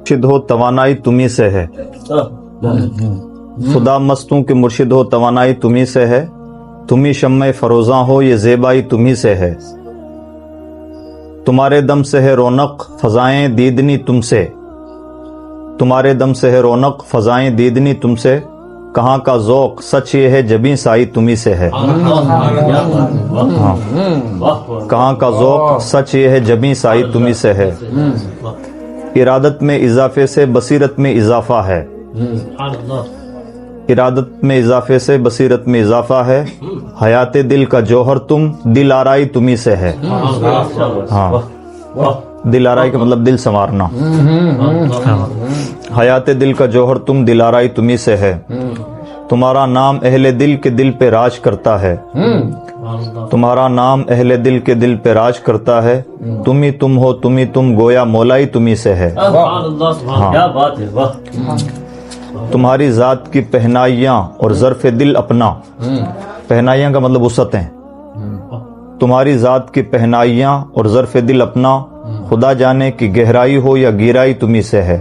مرشد ہو توانائی تمہیں سے ہے، خدا مستوں کے مرشد ہو توانائی تمہیں سے ہے، تمہیں شمع فروزاں ہو یہ زیبائی تمہیں سے ہے، تمہارے دم سے ہے رونق فضائیں دیدنی تم سے، تمہارے دم سے ہے رونق فضائیں دیدنی تم سے، کہاں کا ذوق سچ یہ ہے جبیں سائی تمہیں سے ہے، کہاں کا ذوق سچ یہ ہے جبیں سائی تمہیں سے ہے، ارادت میں اضافے سے بصیرت میں اضافہ ہے، ارادت میں اضافے سے بصیرت میں اضافہ ہے، حیات دل کا جوہر تم دل آرائی تمہیں سے ہے، ہاں دل آرائی کا مطلب دل سنوارنا، حیات دل کا جوہر تم دل آرائی تمہیں سے ہے، تمہارا نام اہل دل کے دل پہ راج کرتا ہے، تمہارا نام اہل دل کے دل پہ راج کرتا ہے، تم ہی تم ہو تم ہی تم گویا مولائی تمہیں سے ہے، تمہاری ذات کی پہنائیاں اور ظرف دل اپنا، پہنائیاں کا مطلب وسعتیں، تمہاری ذات کی پہنائیاں اور ظرف دل اپنا، خدا جانے کی گہرائی ہو یا گہرائی تمہیں سے ہے،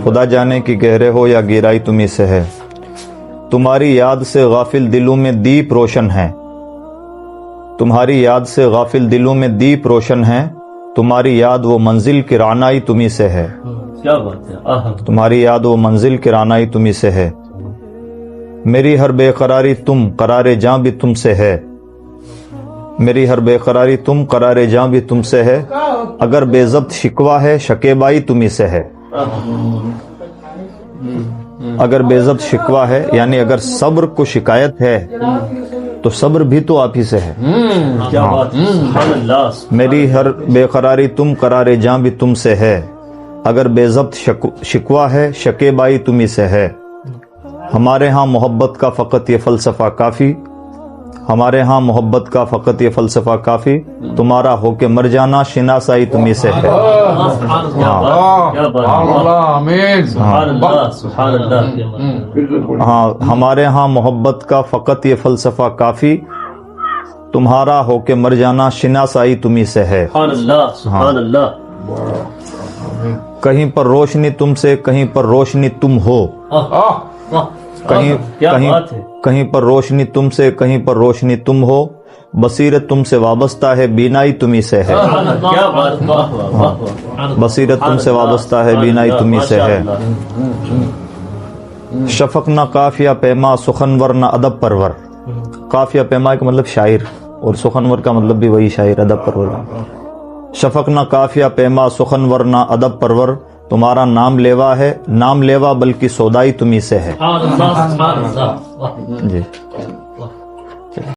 خدا جانے کی گہرے ہو یا گہرائی تمہیں سے ہے، تمہاری یاد سے غافل دلوں میں دیپ روشن ہے، تمہاری یاد سے غافل دلوں میں دیپ روشن ہے، تمہاری یاد وہ منزل کی رعنائی تمہیں سے ہے، تمہاری یاد وہ منزل کی رعنائی تمہیں سے ہے، میری ہر بے قراری تم قرار جاں بھی تم سے ہے، میری ہر بے قراری تم قرار جاں بھی تم سے ہے، اگر بے ضبط شکوہ ہے شکیبائی تمہیں سے ہے، اگر بے ضبط شکوہ ہے یعنی اگر صبر کو شکایت ہے تو صبر بھی تو آپ ہی سے ہے، میری ہر بے قراری تم قرار جاں بھی تم سے ہے، اگر بے ضبط شکوہ ہے شکیبائی تمہیں سے ہے، ہمارے ہاں محبت کا فقط یہ فلسفہ کافی، ہمارے ہاں محبت کا فقط یہ فلسفہ کافی، تمہارا ہو کے مر جانا شناسائی تمہیں سے ہے، ہاں ہمارے ہاں محبت کا فقط یہ فلسفہ کافی، تمہارا ہو کے مر جانا شناسائی تمہیں سے ہے، کہیں پر روشنی تم سے کہیں پر روشنی تم ہو، کہیں پر روشنی تم سے کہیں پر روشنی تم ہو، بصیرت تم سے وابستہ ہے بینائی تمہیں سے ہے، بصیرت تم سے وابستہ ہے بینائی تمہیں سے ہے، شفق نہ قافیہ پیما سخنور نہ ادب پرور، قافیہ پیما کا مطلب شاعر اور سخنور کا مطلب بھی وہی شاعر ادب پرور، شفق نہ قافیہ پیما سخنور نہ ادب پرور، تمہارا نام لیوا ہے نام لیوا بلکہ سودائی تمہیں سے ہے، جی